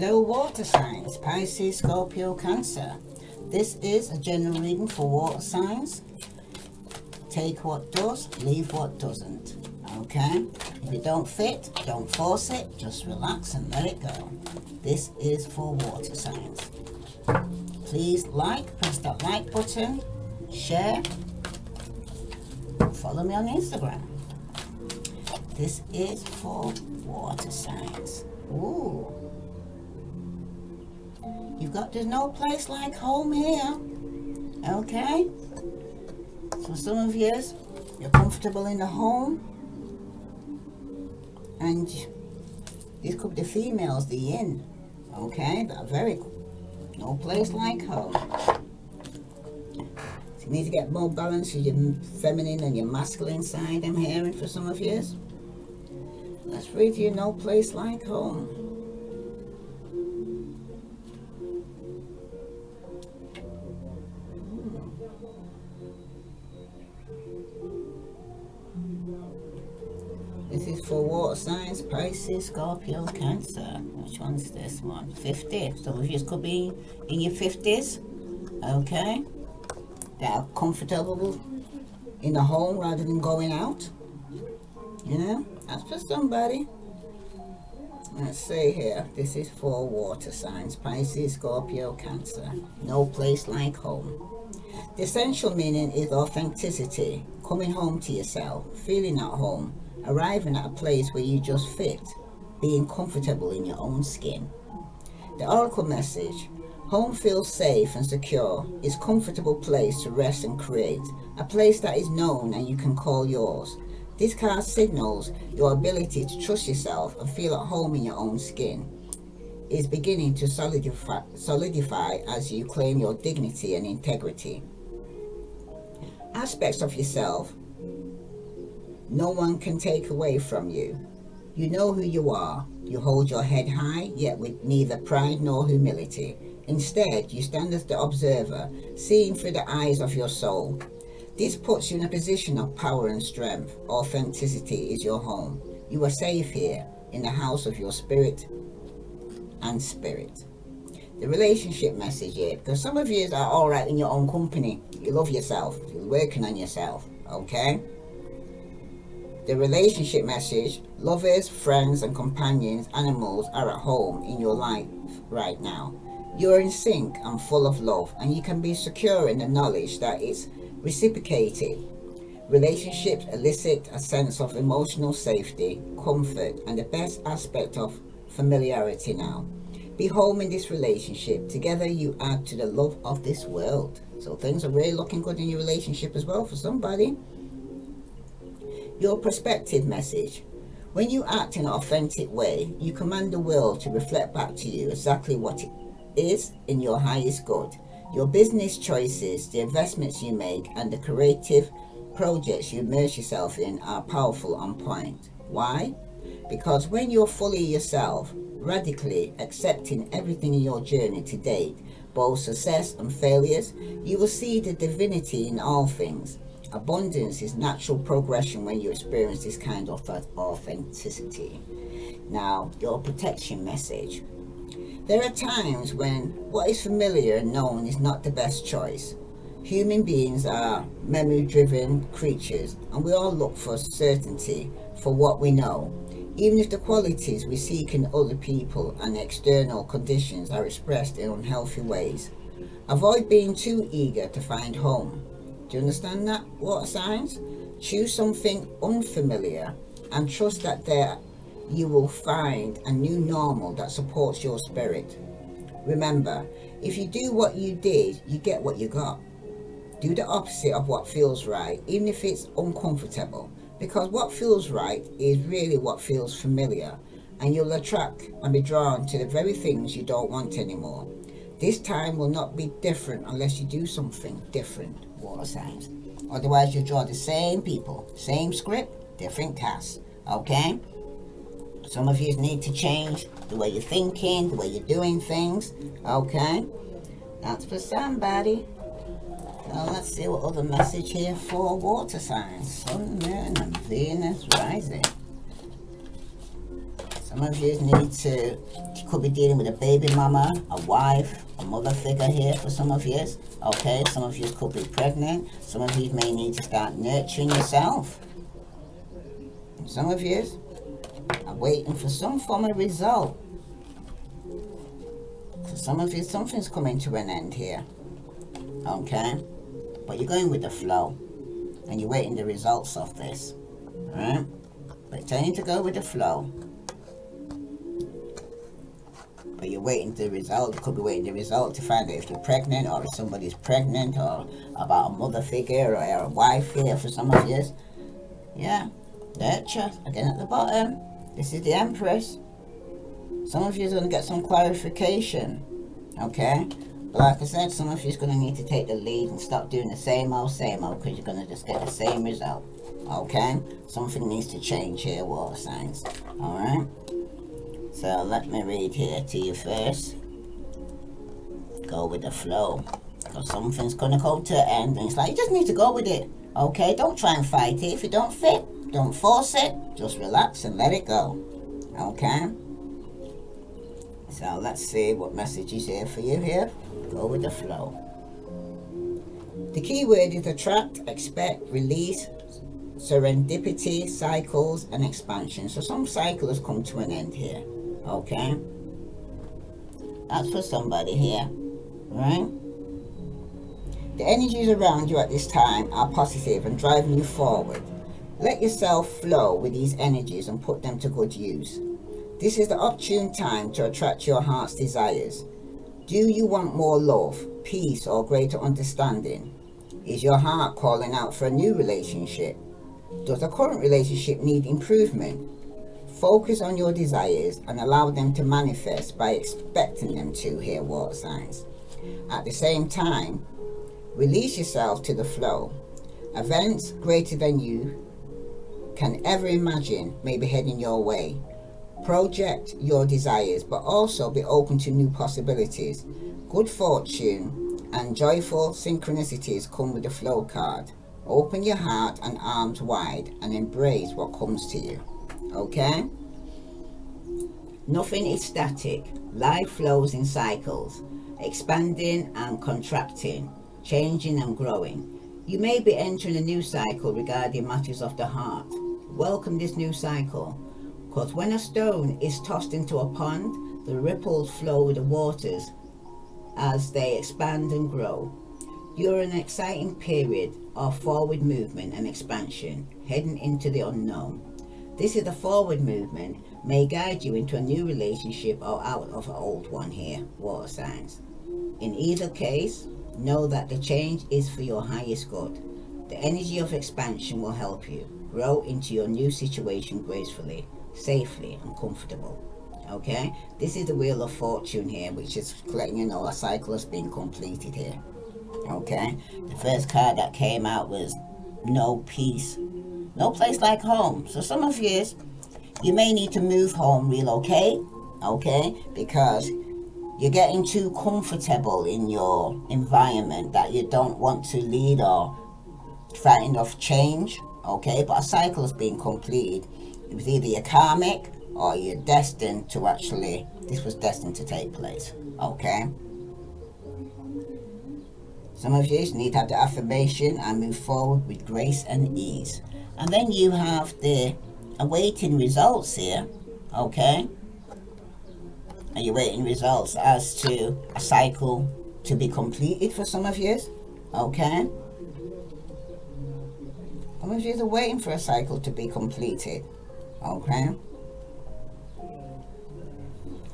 Hello water signs, Pisces, Scorpio, Cancer. This is a general reading for water signs. Take what does, leave what doesn't. Okay? If it don't fit, don't force it, just relax and let it go. This is for water signs. Please press that like button, share, follow me on Instagram. This is for water signs. Ooh. There's no place like home here. Okay? So some of you, you're comfortable in the home. And these could be the females, the yin. Okay? That are very, no place like home. So you need to get more balance with your feminine and your masculine side, I'm hearing for some of you. Let's read you no place like home. This is for water signs, Pisces, Scorpio, Cancer. Which one's this one? 50. Some of you could be in your 50s. Okay? They are comfortable in the home rather than going out. You know? That's for somebody. Let's see here. This is for water signs, Pisces, Scorpio, Cancer. No place like home. The essential meaning is authenticity. Coming home to yourself. Feeling at home. Arriving at a place where you just fit, being comfortable in your own skin. The oracle message: home feels safe and secure, is a comfortable place to rest and create, a place that is known and you can call yours. This card signals your ability to trust yourself and feel at home in your own skin. It is beginning to solidify as you claim your dignity and integrity. Aspects of yourself no one can take away from you. You know who you are. You hold your head high, yet with neither pride nor humility. Instead, you stand as the observer, seeing through the eyes of your soul. This puts you in a position of power and strength. Authenticity is your home. You are safe here, in the house of your spirit and spirit. The relationship message here, because some of you are alright in your own company. You love yourself. You're working on yourself. Okay? The relationship message: lovers, friends and companions, animals are at home in your life right now. You're in sync and full of love, and you can be secure in the knowledge that it's reciprocated. Relationships elicit a sense of emotional safety, comfort, and the best aspect of familiarity now. Be home in this relationship. Together you add to the love of this world. So things are really looking good in your relationship as well for somebody. Your perspective message: when you act in an authentic way, you command the world to reflect back to you exactly what it is in your highest good. Your business choices, the investments you make, and the creative projects you immerse yourself in are powerful on point. Why? Because when you're fully yourself, radically accepting everything in your journey to date, both success and failures, you will see the divinity in all things. Abundance is natural progression when you experience this kind of authenticity. Now, your protection message. There are times when what is familiar and known is not the best choice. Human beings are memory-driven creatures, and we all look for certainty for what we know, even if the qualities we seek in other people and external conditions are expressed in unhealthy ways. Avoid being too eager to find home. Do you understand that, water signs? Choose something unfamiliar and trust that there you will find a new normal that supports your spirit. Remember, if you do what you did, you get what you got. Do the opposite of what feels right, even if it's uncomfortable, because what feels right is really what feels familiar, and you'll attract and be drawn to the very things you don't want anymore. This time will not be different unless you do something different, water signs. Otherwise, you draw the same people, same script, different cast. Okay? Some of you need to change the way you're thinking, the way you're doing things. Okay? That's for somebody. So let's see what other message here for water signs. Sun, Moon, and Venus rising. Some of you could be dealing with a baby mama, a wife, a mother figure here for some of you. Okay, some of you could be pregnant. Some of you may need to start nurturing yourself. And some of you are waiting for some form of result. For some of you, something's coming to an end here. Okay, but you're going with the flow and you're waiting the results of this. Alright, but telling you to go with the flow. But you're waiting the result. You could be waiting the result to find out if you're pregnant or if somebody's pregnant, or about a mother figure or a wife here for some of you. Yeah, nurture again at the bottom. This is the Empress. Some of you are going to get some clarification. Okay, but like I said, some of you are going to need to take the lead and stop doing the same old because you're going to just get the same result. Okay, something needs to change here, water signs. All right. So let me read here to you first. Go with the flow. Because something's going to come to an end. And it's like, you just need to go with it. Okay? Don't try and fight it. If you don't fit, don't force it. Just relax and let it go. Okay? So let's see what message is here for you here. Go with the flow. The key word is attract, expect, release, serendipity, cycles, and expansion. So some cycle has come to an end here. Okay, that's for somebody here, right? The energies around you at this time are positive and driving you forward. Let yourself flow with these energies and put them to good use. This is the opportune time to attract your heart's desires. Do you want more love, peace, or greater understanding? Is your heart calling out for a new relationship? Does the current relationship need improvement? Focus on your desires and allow them to manifest by expecting them to, here, water signs. At the same time, release yourself to the flow. Events greater than you can ever imagine may be heading your way. Project your desires, but also be open to new possibilities. Good fortune and joyful synchronicities come with the flow card. Open your heart and arms wide and embrace what comes to you. Okay? Nothing is static. Life flows in cycles, expanding and contracting, changing and growing. You may be entering a new cycle regarding matters of the heart. Welcome this new cycle, because when a stone is tossed into a pond, the ripples flow with the waters as they expand and grow. You're in an exciting period of forward movement and expansion, heading into the unknown. This is the forward movement, may guide you into a new relationship or out of an old one here, water signs. In either case, know that the change is for your highest good. The energy of expansion will help you grow into your new situation gracefully, safely, and comfortable. Okay? This is the Wheel of Fortune here, which is letting you know a cycle has been completed here. Okay? The first card that came out was no peace. No place like home. So some of you may need to move home, relocate, okay? Because you're getting too comfortable in your environment that you don't want to lead or frightened of change, okay? But a cycle has been completed. It was either you're karmic or you're destined to actually, this was destined to take place, okay? Some of you need to have the affirmation and move forward with grace and ease. And then you have the awaiting results here, okay? Are you waiting results as to a cycle to be completed for some of you? Okay? Some of you are waiting for a cycle to be completed, okay?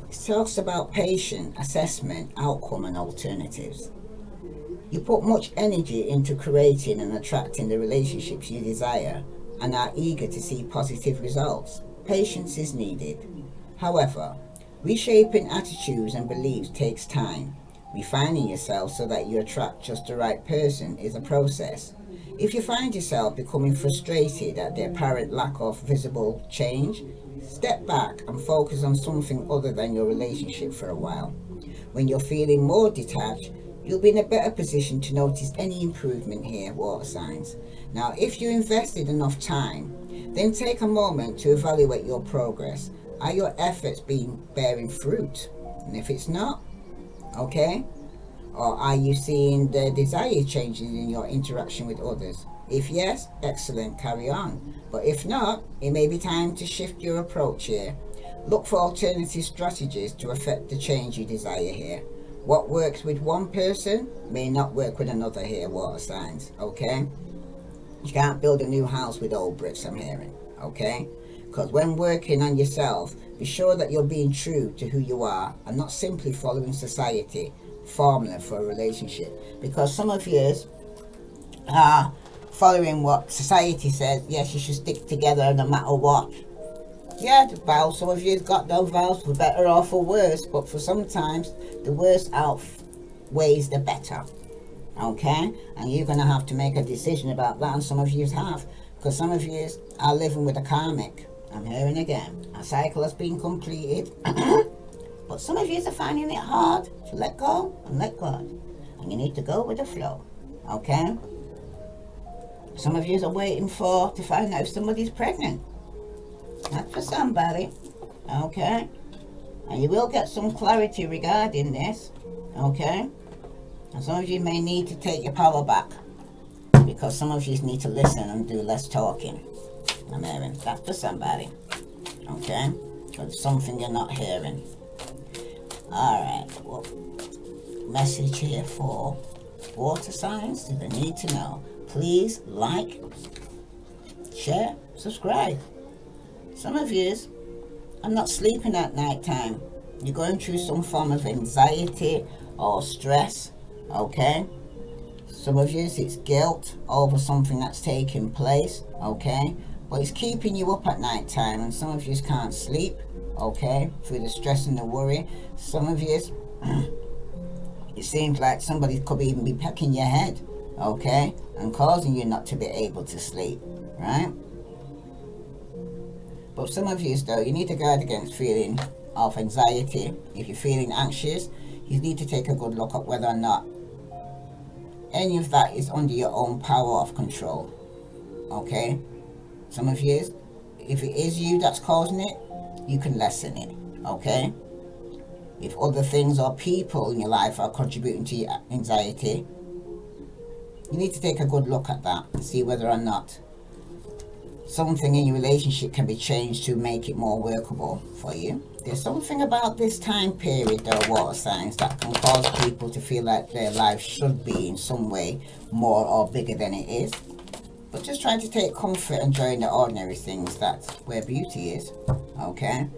It talks about patient assessment, outcome, and alternatives. You put much energy into creating and attracting the relationships you desire and are eager to see positive results. Patience is needed. However, reshaping attitudes and beliefs takes time. Refining yourself so that you attract just the right person is a process. If you find yourself becoming frustrated at the apparent lack of visible change, step back and focus on something other than your relationship for a while. When you're feeling more detached, you'll be in a better position to notice any improvement here, water signs. Now, if you invested enough time, then take a moment to evaluate your progress. Are your efforts bearing fruit? And if it's not, okay, or are you seeing the desired changes in your interaction with others? If yes, excellent, carry on. But if not, it may be time to shift your approach here. Look for alternative strategies to affect the change you desire here. What works with one person may not work with another here, water signs, okay? You can't build a new house with old bricks, I'm hearing, okay? Because when working on yourself, be sure that you're being true to who you are and not simply following society formula for a relationship. Because some of you are following what society says. Yes, you should stick together no matter what. Yeah, the vows, some of you've got those vows for better or for worse, but for sometimes the worst outweighs the better. Okay, and you're going to have to make a decision about that, and some of you have, because some of you are living with a karmic. I'm hearing again, a cycle has been completed. But some of you are finding it hard to let go and let God, and you need to go with the flow. Okay, some of you are waiting to find out if somebody's pregnant. That's for somebody. Okay, and you will get some clarity regarding this. Okay, and some of you may need to take your power back, because some of you need to listen and do less talking. I'm hearing that's for somebody. Okay, because something you're not hearing. Alright, well, message here for water signs do they need to know? Please like, share, subscribe. Some of you are not sleeping at night time. You're going through some form of anxiety or stress, okay? Some of you it's guilt over something that's taking place, okay? But it's keeping you up at night time, and some of you can't sleep, okay, through the stress and the worry. Some of you it seems like somebody could even be pecking your head, okay, and causing you not to be able to sleep, right? But some of you though, you need to guard against feeling of anxiety. If you're feeling anxious, you need to take a good look at whether or not any of that is under your own power of control, okay? Some of you, if it is you that's causing it, you can lessen it, okay? If other things or people in your life are contributing to your anxiety, you need to take a good look at that and see whether or not something in your relationship can be changed to make it more workable for you. There's something about this time period, though, water signs, that can cause people to feel like their life should be in some way more or bigger than it is. But just try to take comfort and joy in the ordinary things. That's where beauty is, okay?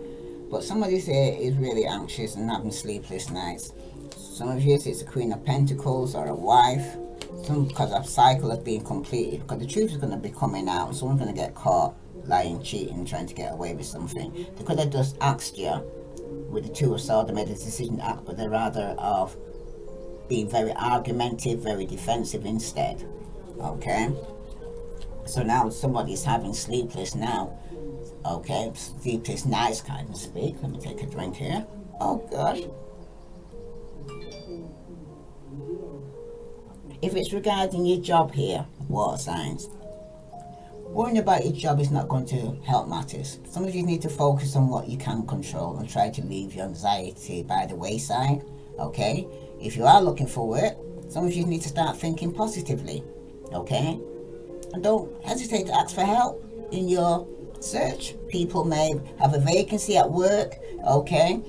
But somebody here is really anxious and having sleepless nights. Some of you, it's a Queen of Pentacles or a wife. Some because a cycle has been completed, because the truth is going to be coming out, and someone's going to get caught lying, cheating, trying to get away with something. They could have just asked you with the Two of Swords, they made a decision to act, but they're rather of being very argumentative, very defensive instead, okay? So now somebody's having sleepless now, okay? Sleepless nights, kind of speak. Let me take a drink here. Oh gosh. If it's regarding your job here, water signs, worrying about your job is not going to help matters. Some of you need to focus on what you can control and try to leave your anxiety by the wayside, okay? If you are looking for work, some of you need to start thinking positively, okay? And don't hesitate to ask for help in your search. People may have a vacancy at work, okay?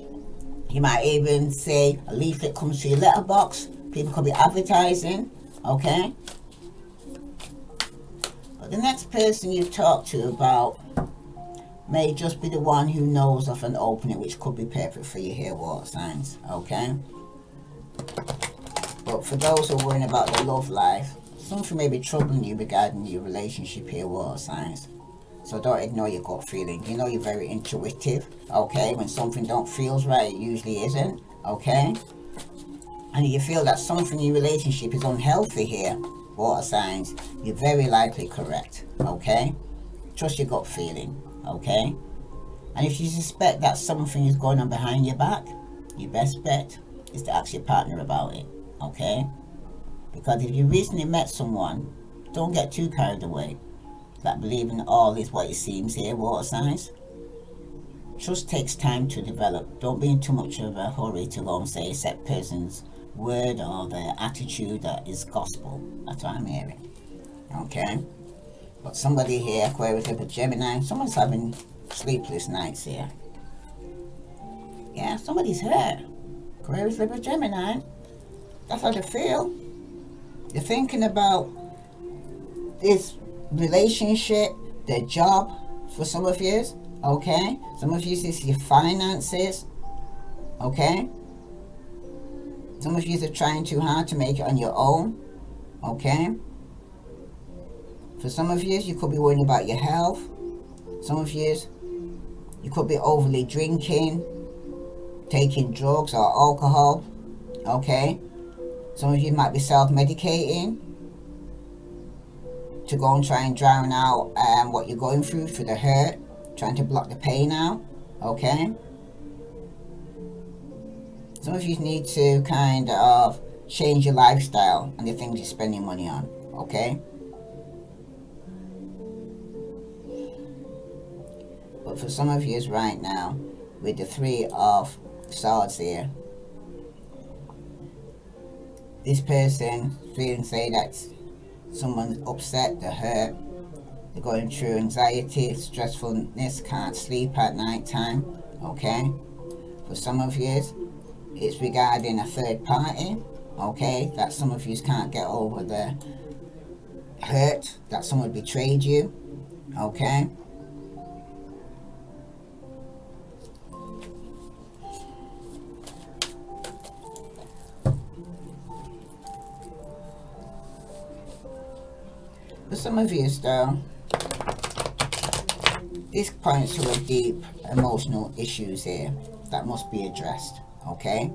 You might even say a leaflet comes to your letterbox. People could be advertising, okay? But the next person you talk to about may just be the one who knows of an opening which could be perfect for you here, water signs, okay? But for those who are worrying about their love life, something may be troubling you regarding your relationship here, water signs. So don't ignore your gut feeling. You know you're very intuitive, okay? When something don't feels right, it usually isn't, okay? And if you feel that something in your relationship is unhealthy here, water signs, you're very likely correct, okay? Trust your gut feeling, okay? And if you suspect that something is going on behind your back, your best bet is to ask your partner about it, okay? Because if you recently met someone, don't get too carried away that believing all is what it seems here, water signs. Trust takes time to develop. Don't be in too much of a hurry to go and say accept person's word or their attitude that is gospel. That's what I'm hearing. Okay? But somebody here, Aquarius, Libra, Gemini, someone's having sleepless nights here. Yeah, somebody's hurt. Aquarius, Libra, Gemini. That's how they feel. You're thinking about this relationship, their job, for some of you. Okay? Some of you, this is your finances. Okay? Some of you are trying too hard to make it on your own. Okay? For some of you could be worrying about your health. Some of you could be overly drinking, taking drugs or alcohol. Okay? Some of you might be self-medicating to go and try and drown out what you're going through the hurt, trying to block the pain out. Okay? Some of you need to kind of change your lifestyle and the things you're spending money on. Okay? But for some of you right now, with the Three of Swords here, this person feeling say that someone's upset, they're hurt, they're going through anxiety, stressfulness, can't sleep at night time. Okay? For some of you, it's regarding a third party. Okay? That some of you can't get over the hurt that someone betrayed you. Okay? For some of you though, this points to a deep emotional issues here that must be addressed. Okay?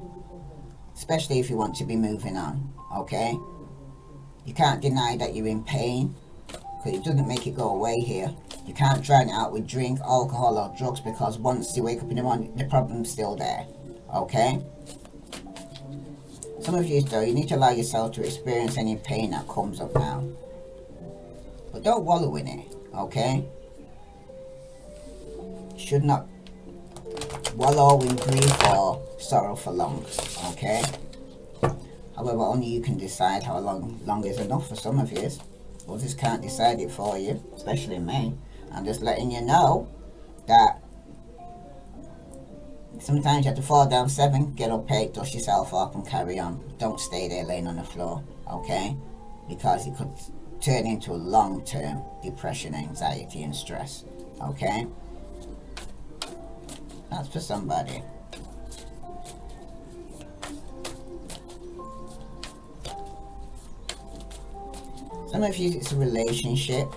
Especially if you want to be moving on. Okay? You can't deny that you're in pain, because it doesn't make it go away here. You can't drown it out with drink, alcohol or drugs, because once you wake up in the morning, the problem's still there. Okay? Some of you though, you need to allow yourself to experience any pain that comes up now. But don't wallow in it. Okay? Should not wallow in grief or sorrow for long. Okay? However, only you can decide how long is enough for some of you. Others can't decide it for you, especially me. I'm just letting you know that sometimes you have to fall down 7, get up 8, dust yourself up and carry on. Don't stay there laying on the floor, okay? Because it could turn into a long-term depression, anxiety and stress, okay? That's for somebody. Some of you, it's a relationship,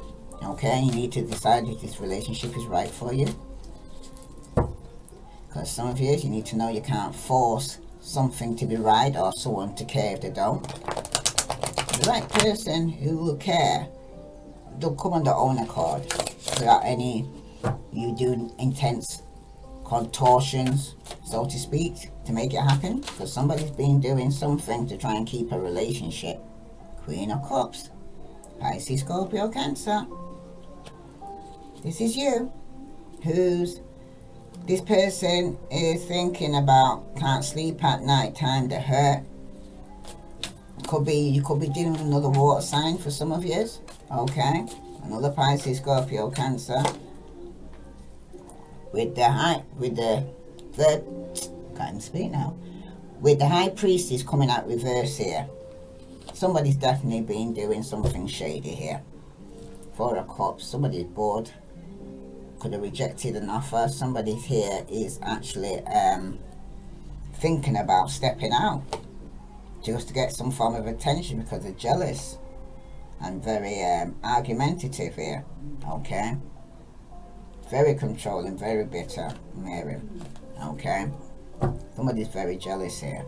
okay? You need to decide if this relationship is right for you. Because some of you need to know you can't force something to be right or someone to care if they don't. The right person who will care, they'll come on their own accord without any you doing intense contortions, so to speak, to make it happen. Because somebody's been doing something to try and keep a relationship. Queen of Cups, Pisces, Scorpio, Cancer. This is you, this person is thinking about, can't sleep at night time, they're hurt. You could be dealing with another water sign for some of you. Okay? Another Pisces, Scorpio, Cancer. With the High Priestess coming out reverse here. Somebody's definitely been doing something shady here. Four of Cups, somebody's bored. Could have rejected an offer. Somebody here is actually thinking about stepping out just to get some form of attention because they're jealous and very argumentative here. Okay? Very controlling, very bitter, Mary. Okay? Somebody's very jealous here.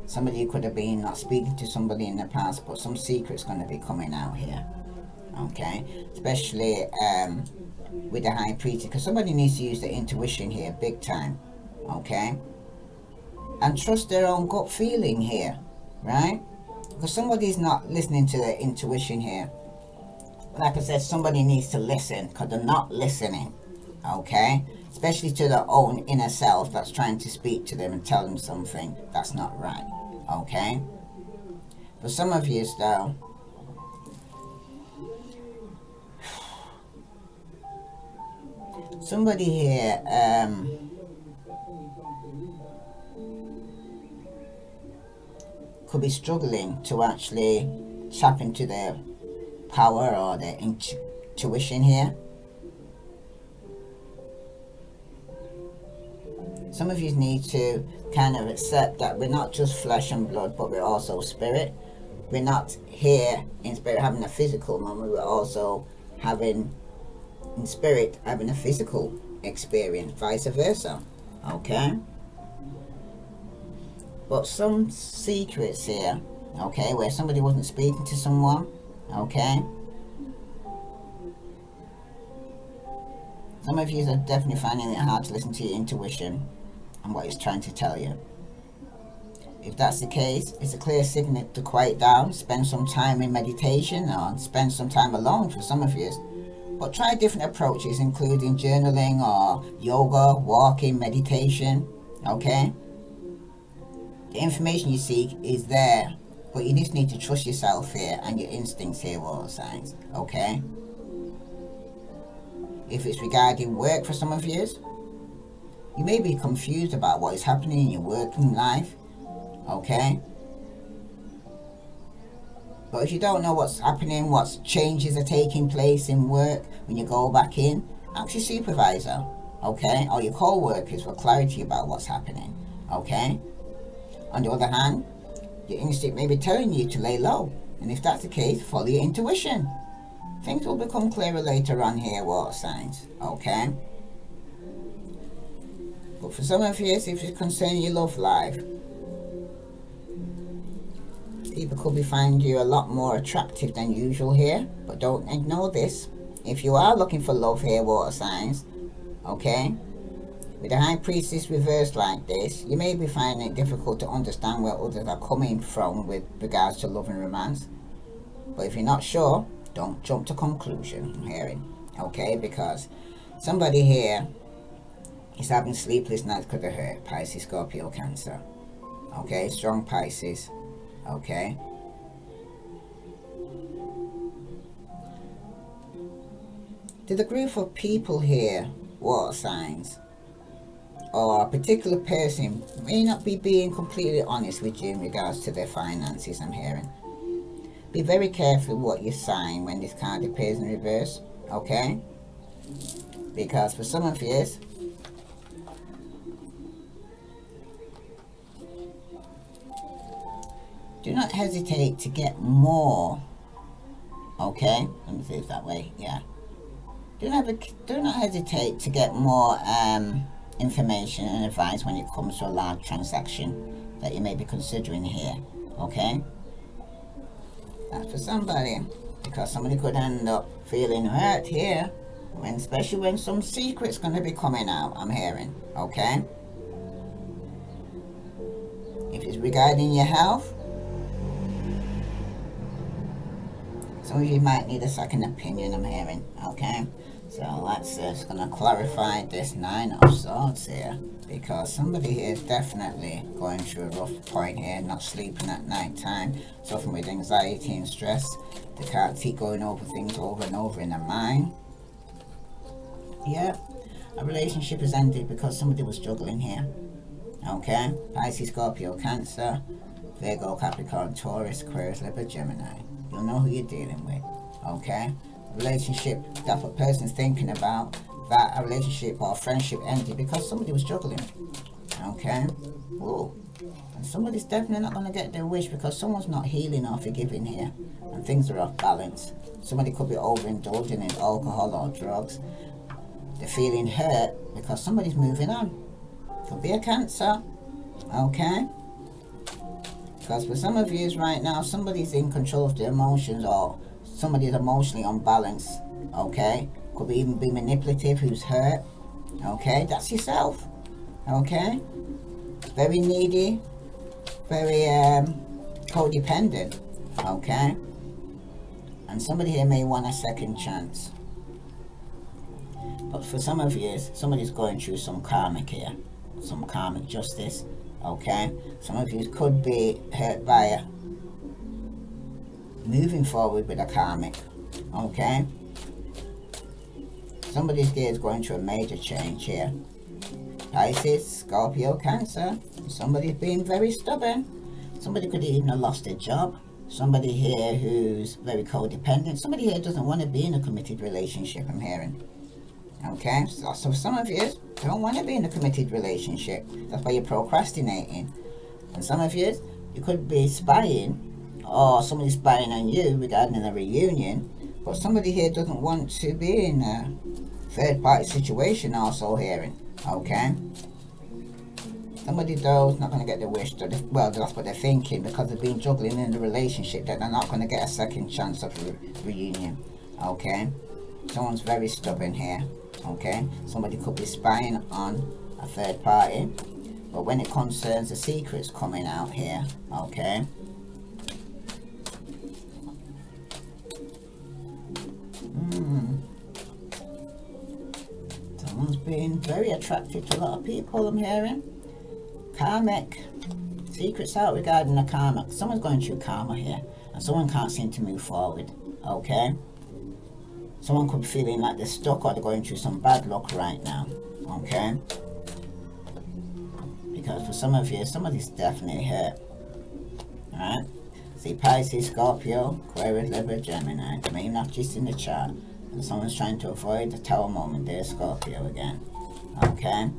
Somebody could have been not speaking to somebody in the past, but some secret's going to be coming out here. Okay? Especially with the High Priestess, because somebody needs to use their intuition here big time. Okay? And trust their own gut feeling here, right? Because somebody's not listening to their intuition here. Like I said, somebody needs to listen because they're not listening. Okay? especially to their own inner self that's trying to speak to them and tell them something that's not right. Okay? For some of you, though, somebody here could be struggling to actually tap into their power or their intuition here. Some of you need to kind of accept that we're not just flesh and blood, but we're also spirit. We're not here in spirit having a physical moment, we're also having in spirit having a physical experience, vice versa. Okay? But some secrets here, okay, where somebody wasn't speaking to someone, okay? Some of you are definitely finding it hard to listen to your intuition and what it's trying to tell you. If that's the case, it's a clear signal to quiet down, spend some time in meditation, or spend some time alone for some of you. But try different approaches, including journaling or yoga, walking, meditation, okay? The information you seek is there, but you just need to trust yourself here and your instincts here, water signs, okay? If it's regarding work for some of you, you may be confused about what is happening in your working life, okay? But if you don't know what's happening, what changes are taking place in work when you go back in, ask your supervisor, okay? Or your co-workers for clarity about what's happening, okay? On the other hand, your instinct may be telling you to lay low. And if that's the case, follow your intuition. Things will become clearer later on here, water signs, okay? But for some of you, if it's concerning your love life, people could be finding you a lot more attractive than usual here. But don't ignore this. If you are looking for love here, water signs, okay? With the High Priestess reversed like this, you may be finding it difficult to understand where others are coming from with regards to love and romance. But if you're not sure, don't jump to conclusion, I'm hearing, okay? Because somebody here is having sleepless nights because of hurt. Pisces, Scorpio, Cancer, okay? Strong Pisces, okay? To the group of people here, water signs, or a particular person may not be being completely honest with you in regards to their finances, I'm hearing. Be very careful what you sign when this card appears in reverse, okay? Because for some of you, do not hesitate to get more, okay? Let me say it that way, yeah. Do not hesitate to get more information and advice when it comes to a large transaction that you may be considering here, okay? That's for somebody, because somebody could end up feeling hurt here, especially when some secret's going to be coming out, I'm hearing, okay? If it's regarding your health, some of you might need a second opinion, I'm hearing, okay? So let's just gonna clarify this Nine of Swords here, because somebody here is definitely going through a rough point here, not sleeping at night time, suffering with anxiety and stress. They can't keep going over things over and over in their mind. Yeah, a relationship has ended because somebody was struggling here. Okay, Pisces, Scorpio, Cancer, Virgo, Capricorn, Taurus, Aquarius, Libra, Gemini. You'll know who you're dealing with. Okay, relationship that a person's thinking about, that a relationship or a friendship ended because somebody was struggling. Okay, whoa, and somebody's definitely not going to get their wish because someone's not healing or forgiving here, and things are off balance. Somebody could be overindulging in alcohol or drugs. They're feeling hurt because somebody's moving on. Could be a Cancer. Okay, because for some of you right now, somebody's in control of their emotions, or somebody's emotionally unbalanced. Okay, could be even be manipulative, who's hurt. Okay, that's yourself. Okay, very needy, very codependent. Okay, and somebody here may want a second chance. But for some of you, somebody's going through some karmic here, some karmic justice. Okay, some of you could be hurt by a moving forward with a karmic. Okay, somebody's here is going through a major change here. Pisces, Scorpio, Cancer. Somebody's being very stubborn. Somebody could even have lost their job. Somebody here who's very codependent. Somebody here doesn't want to be in a committed relationship, I'm hearing. Okay, so some of you don't want to be in a committed relationship. That's why you're procrastinating. And some of you could be spying, or somebody's spying on you regarding a reunion. But somebody here doesn't want to be in a third party situation, also hearing. Okay, somebody though is not going to get the wish. Well, that's what they're thinking, because they've been juggling in the relationship, that they're not going to get a second chance of reunion. Okay, someone's very stubborn here. Okay, somebody could be spying on a third party, but when it concerns the secrets coming out here, okay, someone's being very attractive to a lot of people, I'm hearing. Karmic. Secrets out regarding the karma. Someone's going through karma here, and someone can't seem to move forward. Okay? Someone could be feeling like they're stuck, or they're going through some bad luck right now. Okay? Because for some of you, somebody's definitely hurt. Alright? See, Pisces, Scorpio, Aquarius, Libra, Gemini. They may not just in the chart. And someone's trying to avoid the tower moment there, Scorpio again. Okay?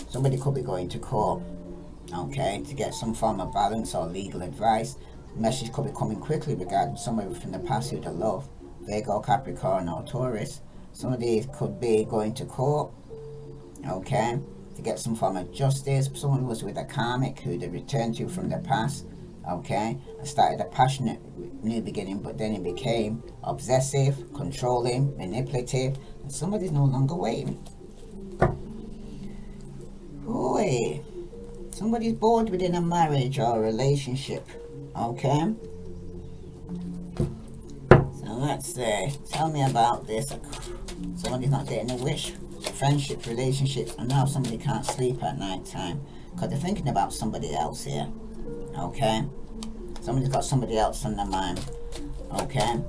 Somebody could be going to court, okay, to get some form of balance or legal advice. The message could be coming quickly regarding somebody from the past who they love. Virgo, Capricorn, or Taurus. Somebody could be going to court, okay, to get some form of justice. Someone was with a karmic who they returned to from the past, okay, and started a passionate new beginning, but then it became obsessive, controlling, manipulative, and somebody's no longer waiting. Boy, somebody's bored within a marriage or a relationship, okay? So let's say, tell me about this. Somebody's not getting a wish. Friendships, relationships, and now somebody can't sleep at night time because they're thinking about somebody else here, okay? Somebody's got somebody else on their mind, okay?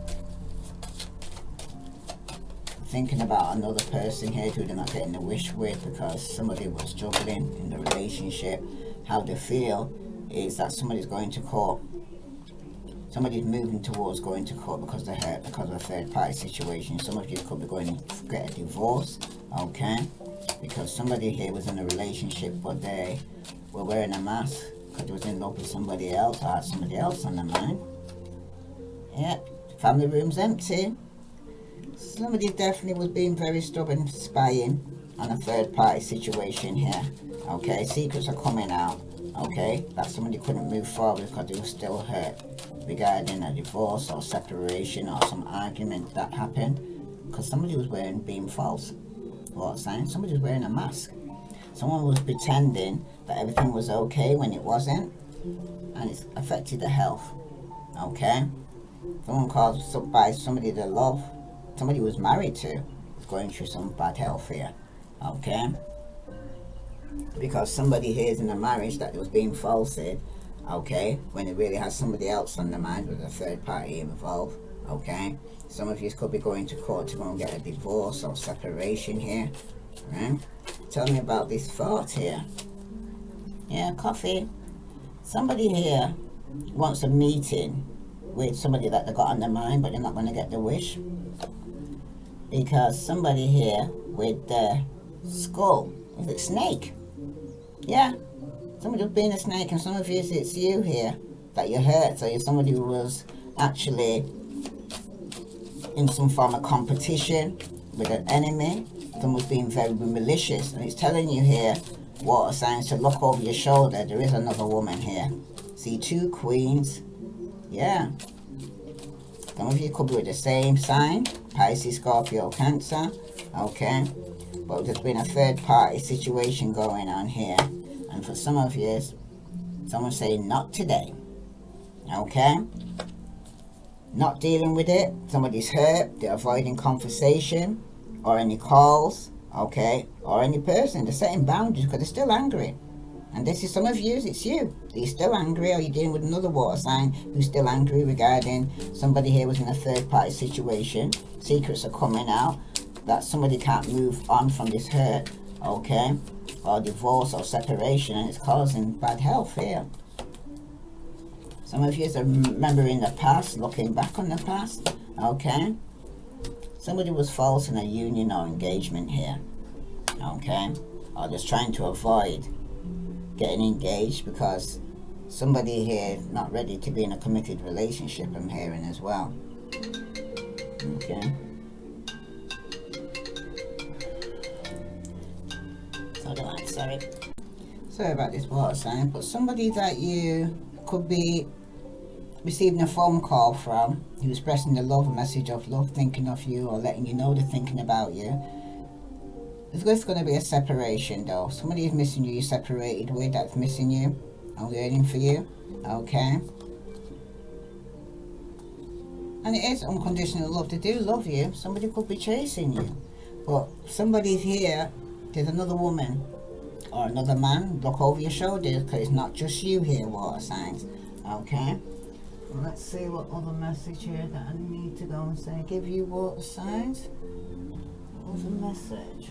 Thinking about another person here who they're not getting the wish with because somebody was juggling in the relationship. How they feel is that somebody's going to court. Somebody's moving towards going to court because they're hurt because of a third party situation. Some of you could be going to get a divorce, okay? Because somebody here was in a relationship but they were wearing a mask because they was in love with somebody else or had somebody else on their mind. Yeah, family room's empty. Somebody definitely was being very stubborn, spying on a third party situation here. Okay, secrets are coming out. Okay, that somebody couldn't move forward because they were still hurt regarding a divorce or separation or some argument that happened because somebody was being false. What sign? Somebody was wearing a mask. Someone was pretending that everything was okay when it wasn't, and it's affected their health. Okay, someone caused up by somebody they love. Somebody was married to is going through some bad health here, okay? Because somebody here is in a marriage that was being falsed, okay? When it really has somebody else on the mind with a third party involved, okay? Some of you could be going to court to go and get a divorce or separation here, right? Tell me about this thought here. Yeah, coffee. Somebody here wants a meeting with somebody that they got on their mind, but they're not going to get the wish. Because somebody here with the skull, is it snake? Yeah, somebody was being a snake, and some of you, it's you here that you hurt. So you're somebody who was actually in some form of competition with an enemy. Someone was being very malicious, and it's telling you here, water signs, to look over your shoulder. There is another woman here. See, 2 queens. Yeah. Some of you could be with the same sign, Pisces, Scorpio, Cancer, okay? But there's been a third party situation going on here. And for some of you, someone's saying, not today, okay? Not dealing with it. Somebody's hurt, they're avoiding conversation, or any calls, okay, or any person. They're setting boundaries because they're still angry. And this is some of you, it's you. You're still angry, or you're dealing with another water sign who's still angry regarding somebody here was in a third party situation. Secrets are coming out that somebody can't move on from this hurt, okay, or divorce or separation, and it's causing bad health here. Some of you are remembering the past, looking back on the past, okay. Somebody was false in a union or engagement here, okay, or just trying to avoid getting engaged because somebody here is not ready to be in a committed relationship, I'm hearing as well. Okay. Sorry about this water sign, but somebody that you could be receiving a phone call from who's expressing the love, a message of love, thinking of you, or letting you know they're thinking about you. There's going to be a separation though. Somebody is missing you, you're separated with, that's missing you and waiting for you, okay? And it is unconditional love. They do love you. Somebody could be chasing you. But somebody's here, there's another woman or another man. Look over your shoulders because it's not just you here, water signs, okay? Well, let's see what other message here that I need to go and say. Give you water signs. What was the message?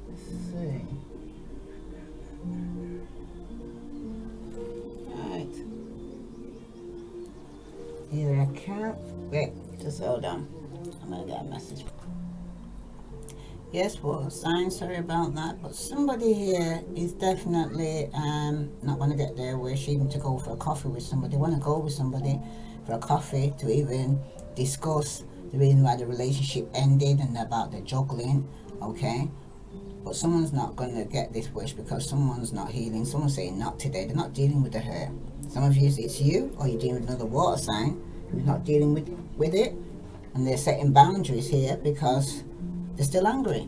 Let's see. Right. Here I can't. Wait, just hold on. I'm gonna get a message. Yes, water sign, sorry about that. But somebody here is definitely not gonna get their wish even to go for a coffee with somebody. They wanna go with somebody for a coffee to even discuss the reason why the relationship ended and about the juggling, okay? But someone's not going to get this wish because someone's not healing. Someone's saying not today. They're not dealing with the hurt. Some of you, it's you, or you're dealing with another water sign who's not dealing with it, and they're setting boundaries here because they're still angry,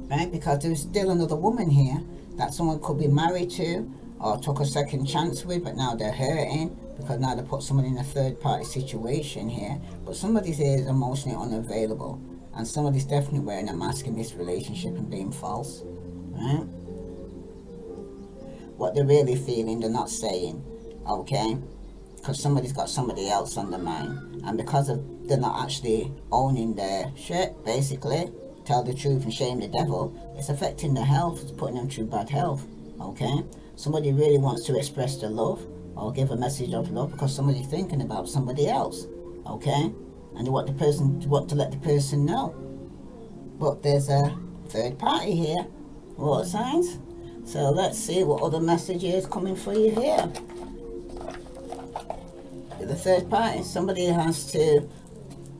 right? Because there's still another woman here that someone could be married to or took a second chance with, but now they're hurting because now they put someone in a third party situation here. But somebody's here is emotionally unavailable, and somebody's definitely wearing a mask in this relationship and being false, right? What they're really feeling, they're not saying, okay? Because somebody's got somebody else on their mind, and because of they're not actually owning their shit, basically, tell the truth and shame the devil, it's affecting their health, it's putting them through bad health, okay? Somebody really wants to express their love or give a message of love because somebody's thinking about somebody else, okay? And they want to let the person know. But there's a third party here, water signs. So let's see what other message is coming for you here. The third party, somebody has to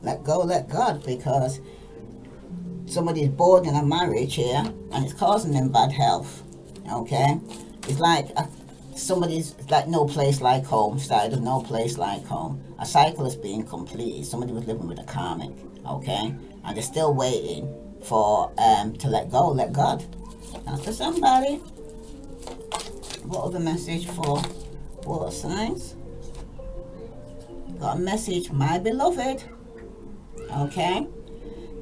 let go, let God, because somebody's bored in a marriage here and it's causing them bad health, okay? It's like somebody's like no place like home, started with no place like home. A cycle is being completed. Somebody was living with a karmic, okay? And they're still waiting for to let go, let God. That's for somebody. What other message for water signs? Got a message, my beloved, okay?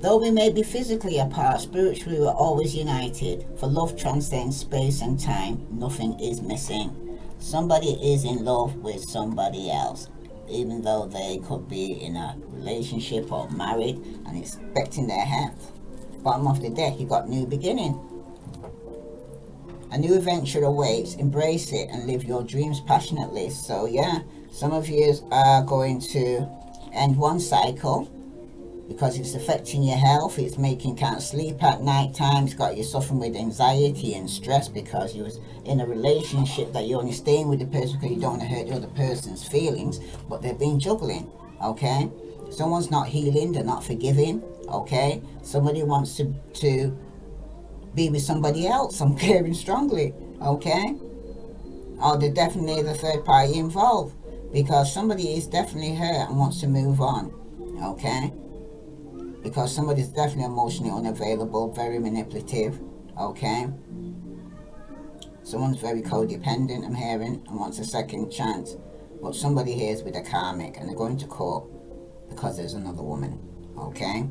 Though we may be physically apart, spiritually we're always united. For love transcends space and time, nothing is missing. Somebody is in love with somebody else, even though they could be in a relationship or married and expecting their health. Bottom of the deck, you got new beginning. A new adventure awaits. Embrace it and live your dreams passionately. So yeah, some of you are going to end one cycle because it's affecting your health. It's making you can't sleep at night time. It's got you suffering with anxiety and stress because you was in a relationship that you're only staying with the person because you don't want to hurt the other person's feelings, but they've been juggling, okay? Someone's not healing, they're not forgiving, okay? Somebody wants to be with somebody else. I'm caring strongly, okay? Or they're definitely the third party involved because somebody is definitely hurt and wants to move on, okay? Because somebody's definitely emotionally unavailable, very manipulative, okay? Someone's very codependent, I'm hearing, and wants a second chance. But somebody here is with a karmic and they're going to court because there's another woman. Okay?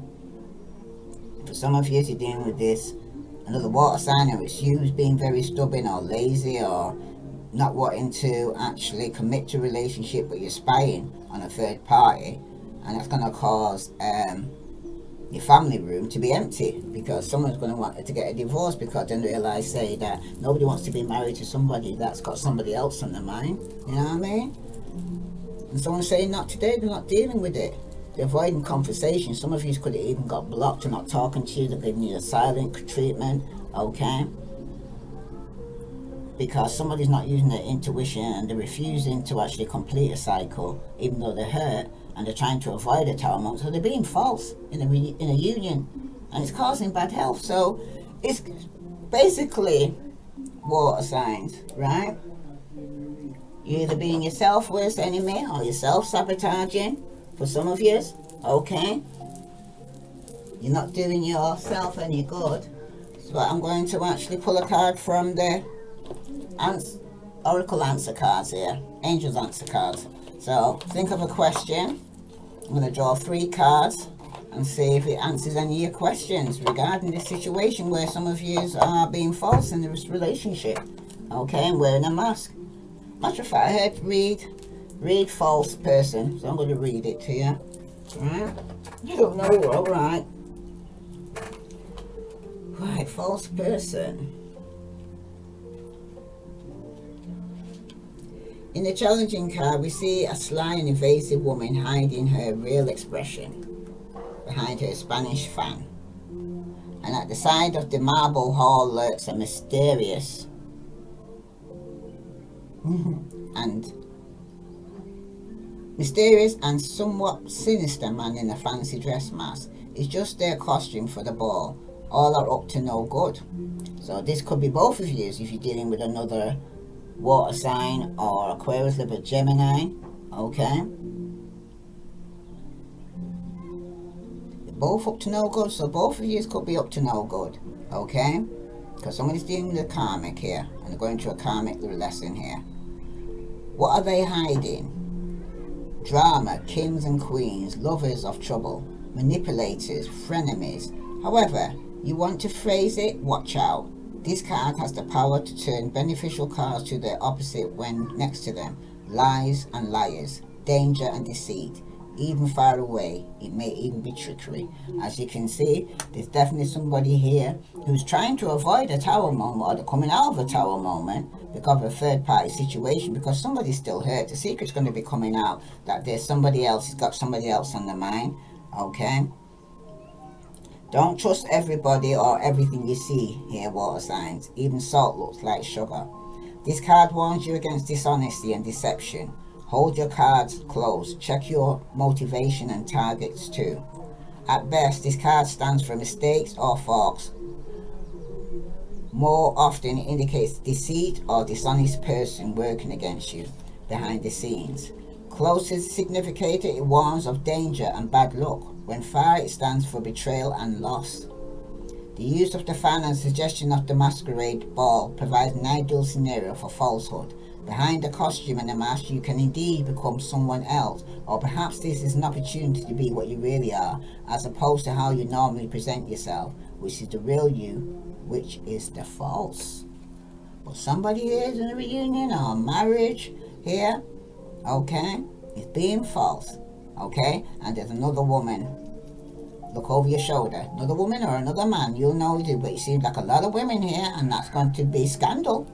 For some of you, you're dealing with this, another water sign, or it's you who's being very stubborn or lazy or not wanting to actually commit to a relationship, but you're spying on a third party, and that's going to cause your family room to be empty, because someone's going to want to get a divorce because then realize, say, that nobody wants to be married to somebody that's got somebody else on their mind. You know what I mean? And someone's saying not today, they're not dealing with it. They're avoiding conversation. Some of you could have even got blocked and not talking to you. They're giving you a silent treatment, okay? Because somebody's not using their intuition and they're refusing to actually complete a cycle, even though they're hurt, and they're trying to avoid a tower moment. So they're being false in a union, and it's causing bad health. So it's basically water signs, right? You're either being your self-worst enemy or you're self-sabotaging for some of you, okay? You're not doing yourself any good. So I'm going to actually pull a card from the Oracle answer cards here, Angels answer cards. So think of a question. I'm going to draw 3 cards and see if it answers any of your questions regarding this situation where some of you are being false in this relationship, okay, and wearing a mask. Matter of fact, I heard read false person, so I'm going to read it to you. Right? I don't know, alright. Right, false person. In the challenging card, we see a sly and evasive woman hiding her real expression behind her Spanish fan. And at the side of the marble hall lurks a mysterious and somewhat sinister man in a fancy dress mask. It's just their costume for the ball. All are up to no good. So this could be both of you if you're dealing with another water sign or Aquarius, Libra, Gemini, okay? They're both up to no good, so both of you could be up to no good, okay? Because somebody's dealing with a karmic here, and they're going through a karmic lesson here. What are they hiding? Drama, kings and queens, lovers of trouble, manipulators, frenemies. However you want to phrase it, watch out. This card has the power to turn beneficial cards to their opposite when next to them. Lies and liars, danger and deceit. Even far away, it may even be trickery. As you can see, there's definitely somebody here who's trying to avoid a tower moment, or they're coming out of a tower moment because of a third party situation, because somebody's still hurt. The secret's going to be coming out that there's somebody else, he's got somebody else on their mind, okay? Don't trust everybody or everything you see here, water signs. Even salt looks like sugar. This card warns you against dishonesty and deception. Hold your cards close. Check your motivation and targets too. At best, this card stands for mistakes or faults. More often, it indicates deceit or dishonest person working against you behind the scenes. Close to the significator, it warns of danger and bad luck. When far, it stands for betrayal and loss. The use of the fan and suggestion of the masquerade ball provides an ideal scenario for falsehood. Behind the costume and the mask, you can indeed become someone else, or perhaps this is an opportunity to be what you really are, as opposed to how you normally present yourself, which is the real you, which is the false. But somebody here is in a reunion or marriage here, okay, is being false, okay, and there's another woman. Look over your shoulder, another woman or another man, you'll know it, but it seems like a lot of women here, and that's going to be scandal,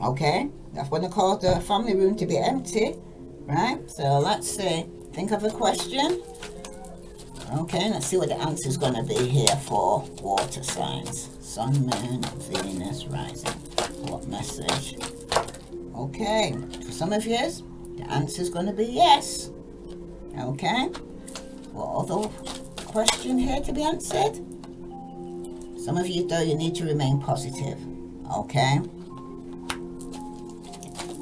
okay? That's going to cause the family room to be empty, right? So let's see, think of a question. Okay, let's see what the answer is going to be here for water signs. Sun, Moon, Venus, Rising. What message? Okay, for some of you, the answer is going to be yes. Okay, what other question here to be answered? Some of you, though, you need to remain positive. Okay,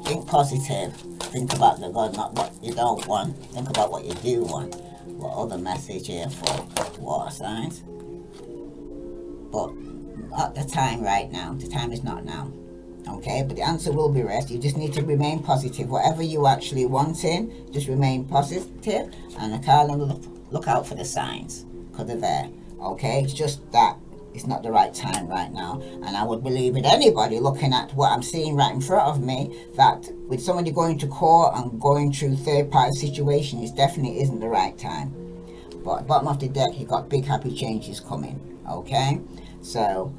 think positive. Think about the God, not what you don't want. Think about what you do want. What other message here for water signs? But not the time right now. The time is not now. Okay, but the answer will be rest. You just need to remain positive. Whatever you actually wanting, just remain positive, and the card will look out for the signs because they're there. Okay, it's just that it's not the right time right now, and I would believe with anybody looking at what I'm seeing right in front of me that with somebody going to court and going through third-party situation, it definitely isn't the right time. But at the bottom of the deck, you got big happy changes coming. Okay, so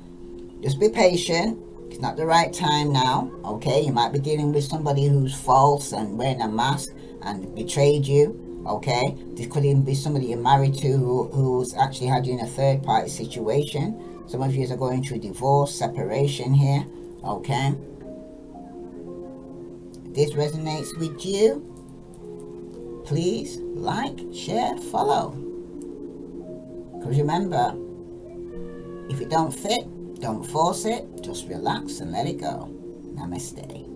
just be patient. It's not the right time now. Okay, you might be dealing with somebody who's false and wearing a mask and betrayed you. Okay, this could even be somebody you're married to who's actually had you in a third party situation. Some of you are going through divorce, separation here. Okay, if this resonates with you, please like, share, follow. Because remember, if it don't fit, don't force it, just relax and let it go. Namaste.